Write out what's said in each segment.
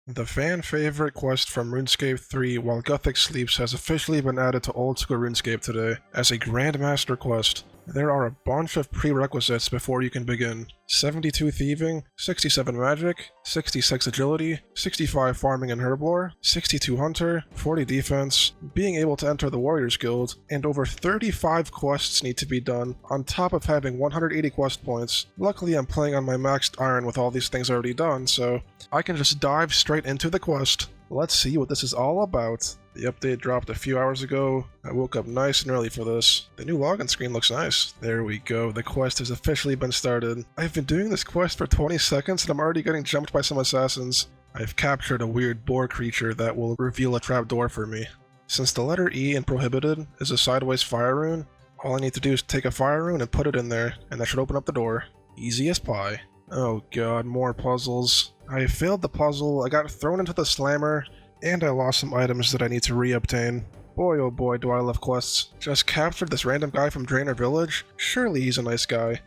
The fan favorite quest from RuneScape 3 While Guthix Sleeps has officially been added to old school RuneScape today as a grandmaster quest. There are a bunch of prerequisites before you can begin. 72 thieving, 67 magic, 66 agility, 65 farming and herblore, 62 hunter, 40 defense, being able to enter the warriors guild, and over 35 quests need to be done on top of having 180 quest points. Luckily I'm playing on my maxed iron with all these things already done, so I can just dive straight into the quest. Let's see what this is all about. The update dropped a few hours ago. I woke up nice and early for this. The new login screen looks nice. There we go, the quest has officially been started. I've been doing this quest for 20 seconds and I'm already getting jumped by some assassins. I've captured a weird boar creature that will reveal a trapdoor for me. Since the letter E in Prohibited is a sideways fire rune, all I need to do is take a fire rune and put it in there, and that should open up the door. Easy as pie. Oh god, more puzzles. I failed the puzzle, I got thrown into the slammer, and I lost some items that I need to re-obtain. Boy oh boy do I love quests. Just captured this random guy from Draenor Village? Surely he's a nice guy.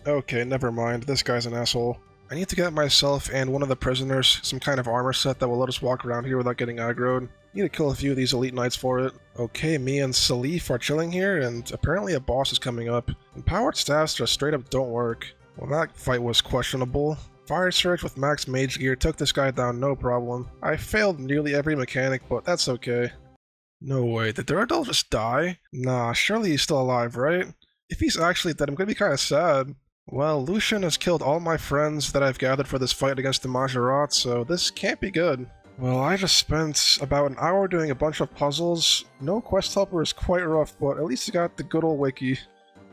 Okay, never mind, this guy's an asshole. I need to get myself and one of the prisoners some kind of armor set that will let us walk around here without getting aggroed. Need to kill a few of these elite knights for it. Okay, me and Salif are chilling here, and apparently a boss is coming up. Empowered staffs just straight up don't work. Well, that fight was questionable. Fire Surge with max mage gear took this guy down no problem. I failed nearly every mechanic, but that's okay. No way, did Duradel just die? Nah, surely he's still alive, right? If he's actually dead, I'm gonna be kinda sad. Well, Lucian has killed all my friends that I've gathered for this fight against the Majorat, so this can't be good. Well, I just spent about an hour doing a bunch of puzzles. No quest helper is quite rough, but at least I got the good old wiki.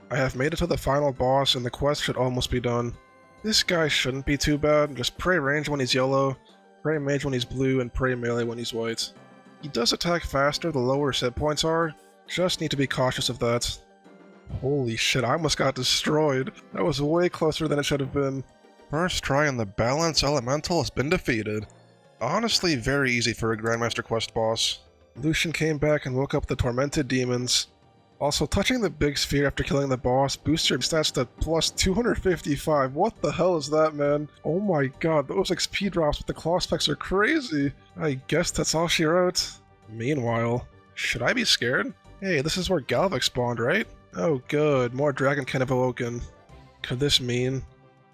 I have made it to the final boss, and the quest should almost be done. This guy shouldn't be too bad. Just pray range when he's yellow, pray mage when he's blue, and pray melee when he's white. He does attack faster the lower his hit points are, just need to be cautious of that. Holy shit, I almost got destroyed. That was way closer than it should have been. First try on the balance elemental has been defeated. Honestly, very easy for a Grandmaster quest boss. Lucian came back and woke up the Tormented demons. Also, touching the big sphere after killing the boss boosts your stats to plus 255. What the hell is that, man? Oh my god, those XP drops with the claw specs are crazy. I guess that's all she wrote. Meanwhile, should I be scared? Hey, this is where Guthix spawned, right? Oh good, more Dragonkin have awoken. Could this mean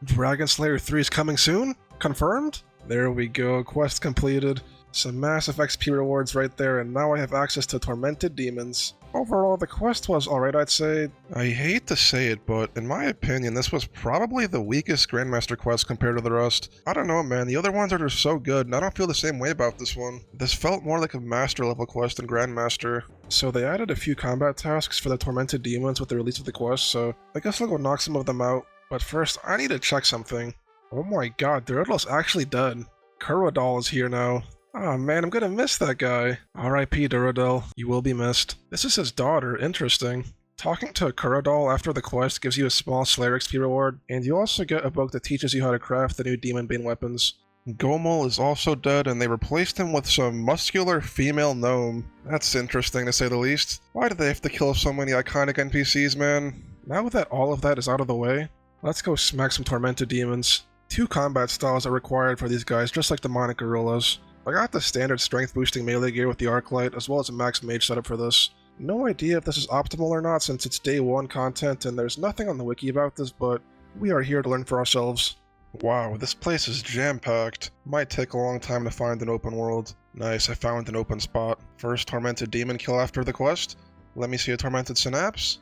Dragon Slayer 3 is coming soon? Confirmed? There we go, quest completed. Some massive XP rewards right there, and now I have access to Tormented demons. Overall, the quest was alright, I'd say. I hate to say it, but in my opinion, this was probably the weakest Grandmaster quest compared to the rest. I don't know, man, the other ones are just so good, and I don't feel the same way about this one. This felt more like a Master level quest than Grandmaster. So they added a few combat tasks for the Tormented demons with the release of the quest, so I guess I'll go knock some of them out. But first, I need to check something. Oh my god, Duradol's actually dead. Kuradal is here now. Aw man, I'm gonna miss that guy. R.I.P. Duradel, you will be missed. This is his daughter, interesting. Talking to Kuradal after the quest gives you a small Slayer XP reward, and you also get a book that teaches you how to craft the new demonbane weapons. Gomel is also dead, and they replaced him with some muscular female gnome. That's interesting to say the least. Why do they have to kill so many iconic NPCs, man? Now that all of that is out of the way, let's go smack some Tormented demons. 2 combat styles are required for these guys, just like the Demonic Gorillas. I got the standard strength boosting melee gear with the Arclight, as well as a max mage setup for this. No idea if this is optimal or not since it's day 1 content and there's nothing on the wiki about this, but we are here to learn for ourselves. Wow, this place is jam-packed. Might take a long time to find an open world. Nice, I found an open spot. First Tormented demon kill after the quest. Let me see a Tormented synapse.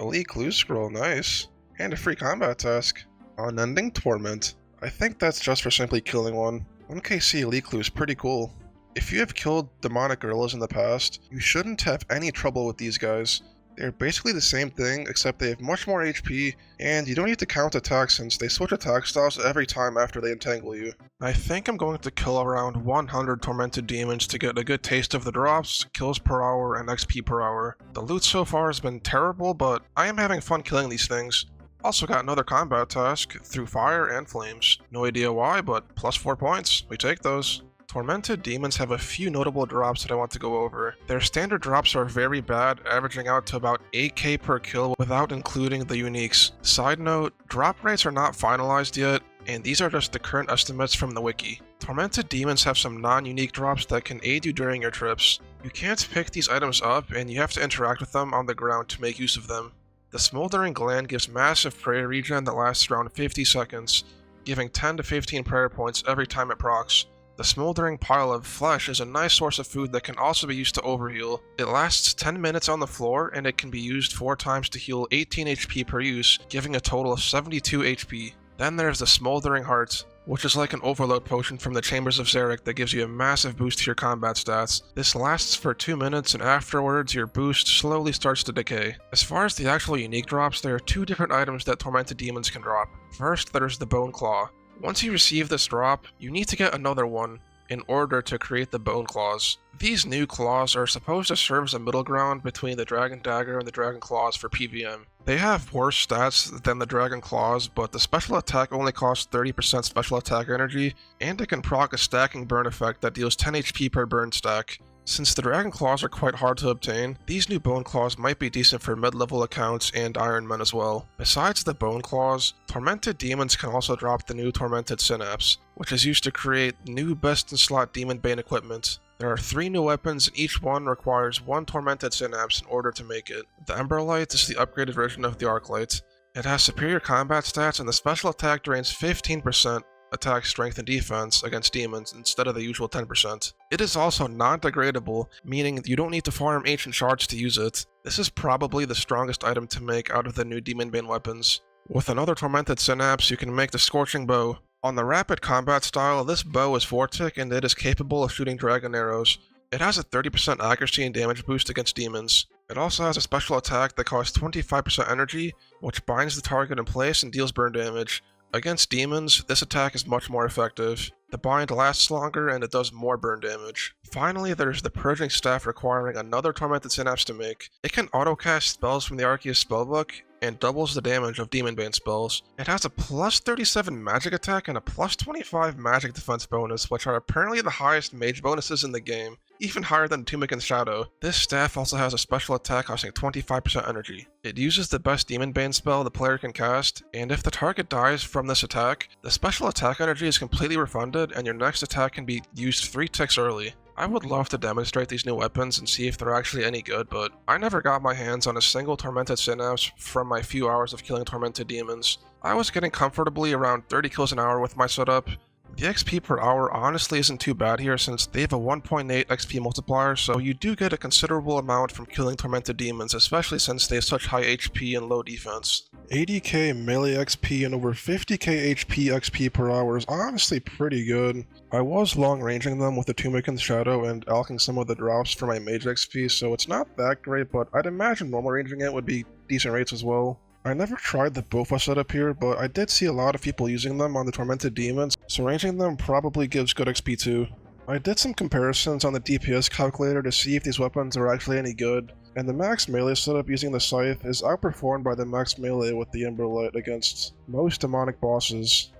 Elite clue scroll, nice. And a free combat task. Unending Torment. I think that's just for simply killing one. 1kc elite clue is pretty cool. If you have killed demonic gorillas in the past, you shouldn't have any trouble with these guys. They're basically the same thing, except they have much more HP, and you don't need to count attacks since they switch attack styles every time after they entangle you. I think I'm going to kill around 100 Tormented demons to get a good taste of the drops, kills per hour, and XP per hour. The loot so far has been terrible, but I am having fun killing these things. Also got another combat task, through fire and flames. No idea why, but plus 4 points. We take those. Tormented demons have a few notable drops that I want to go over. Their standard drops are very bad, averaging out to about 8k per kill without including the uniques. Side note, drop rates are not finalized yet, and these are just the current estimates from the wiki. Tormented demons have some non-unique drops that can aid you during your trips. You can't pick these items up, and you have to interact with them on the ground to make use of them. The Smoldering Gland gives massive prayer regen that lasts around 50 seconds, giving 10 to 15 prayer points every time it procs. The Smoldering Pile of Flesh is a nice source of food that can also be used to overheal. It lasts 10 minutes on the floor, and it can be used 4 times to heal 18 HP per use, giving a total of 72 HP. Then there's the Smoldering Heart, which is like an overload potion from the Chambers of Xeric that gives you a massive boost to your combat stats. This lasts for 2 minutes, and afterwards your boost slowly starts to decay. As far as the actual unique drops, there are 2 different items that Tormented Demons can drop. First, there's the Bone Claw. Once you receive this drop, you need to get another one in order to create the Bone Claws. These new claws are supposed to serve as a middle ground between the Dragon Dagger and the Dragon Claws for PvM. They have worse stats than the Dragon Claws, but the special attack only costs 30% special attack energy, and it can proc a stacking burn effect that deals 10 HP per burn stack. Since the Dragon Claws are quite hard to obtain, these new Bone Claws might be decent for mid-level accounts and Iron Men as well. Besides the Bone Claws, Tormented Demons can also drop the new Tormented Synapse, which is used to create new best-in-slot demonbane equipment. There are 3 new weapons, and each one requires 1 Tormented Synapse in order to make it. The Emberlight is the upgraded version of the Arclight. It has superior combat stats, and the special attack drains 15% attack, strength, and defense against demons instead of the usual 10%. It is also non-degradable, meaning you don't need to farm ancient shards to use it. This is probably the strongest item to make out of the new demonbane weapons. With another Tormented Synapse, you can make the Scorching Bow. On the rapid combat style, this bow is 4-tick and it is capable of shooting dragon arrows. It has a 30% accuracy and damage boost against demons. It also has a special attack that costs 25% energy, which binds the target in place and deals burn damage. Against demons, this attack is much more effective. The bind lasts longer and it does more burn damage. Finally, there's the Purging Staff requiring another Tormented Synapse to make. It can autocast spells from the Arceus spellbook and doubles the damage of demonbane spells. It has a plus 37 magic attack and a plus 25 magic defense bonus, which are apparently the highest mage bonuses in the game, even higher than Tumikin's Shadow. This staff also has a special attack costing 25% energy. It uses the best demonbane spell the player can cast, and if the target dies from this attack, the special attack energy is completely refunded and your next attack can be used 3 ticks early. I would love to demonstrate these new weapons and see if they're actually any good, but I never got my hands on a single Tormented Synapse from my few hours of killing Tormented Demons. I was getting comfortably around 30 kills an hour with my setup. The XP per hour honestly isn't too bad here since they have a 1.8 XP multiplier, so you do get a considerable amount from killing Tormented Demons, especially since they have such high HP and low defense. 80k melee XP and over 50k HP XP per hour is honestly pretty good. I was long-ranging them with the Tumikin's Shadow and alching some of the drops for my mage XP, so it's not that great, but I'd imagine normal ranging it would be decent rates as well. I never tried the Bofa setup here, but I did see a lot of people using them on the Tormented Demons, so ranging them probably gives good XP too. I did some comparisons on the DPS calculator to see if these weapons are actually any good, and the max melee setup using the Scythe is outperformed by the max melee with the Emberlight against most demonic bosses.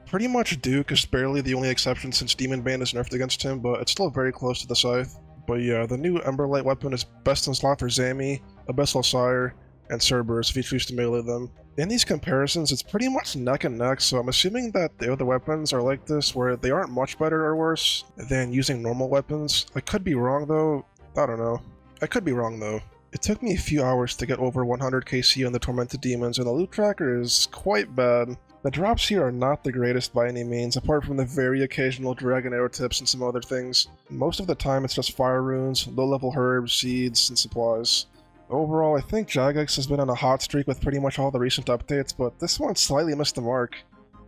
Pretty much Duke is barely the only exception since Demonbane is nerfed against him, but it's still very close to the Scythe. But yeah, the new Emberlight weapon is best in slot for Zami, Abyssal Sire, and Cerberus if you choose to melee them. In these comparisons, it's pretty much neck and neck, so I'm assuming that the other weapons are like this, where they aren't much better or worse than using normal weapons. I could be wrong though, I don't know. I could be wrong though. It took me a few hours to get over 100 KC on the Tormented Demons, and the loot tracker is quite bad. The drops here are not the greatest by any means, apart from the very occasional Dragon Arrow tips and some other things. Most of the time it's just fire runes, low-level herbs, seeds, and supplies. Overall, I think Jagex has been on a hot streak with pretty much all the recent updates, but this one slightly missed the mark.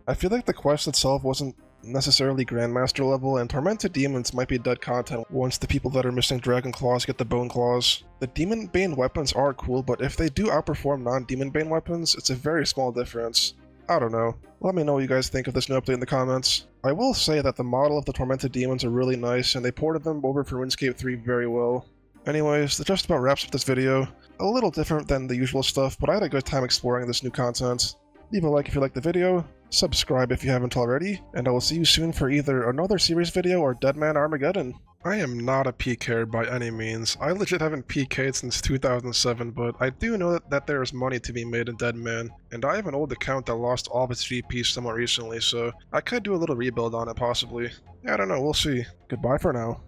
I feel like the quest itself wasn't necessarily Grandmaster level, and Tormented Demons might be dead content once the people that are missing Dragon Claws get the Bone Claws. The Demonbane weapons are cool, but if they do outperform non-Demonbane weapons, it's a very small difference. I don't know. Let me know what you guys think of this new update in the comments. I will say that the model of the Tormented Demons are really nice, and they ported them over for Runescape 3 very well. Anyways, that just about wraps up this video. A little different than the usual stuff, but I had a good time exploring this new content. Leave a like if you liked the video, subscribe if you haven't already, and I will see you soon for either another series video or Deadman Armageddon. I am not a PKer by any means. I legit haven't PK'd since 2007, but I do know that there is money to be made in Deadman, and I have an old account that lost all of its GP somewhat recently, so I could do a little rebuild on it possibly. I don't know, we'll see. Goodbye for now.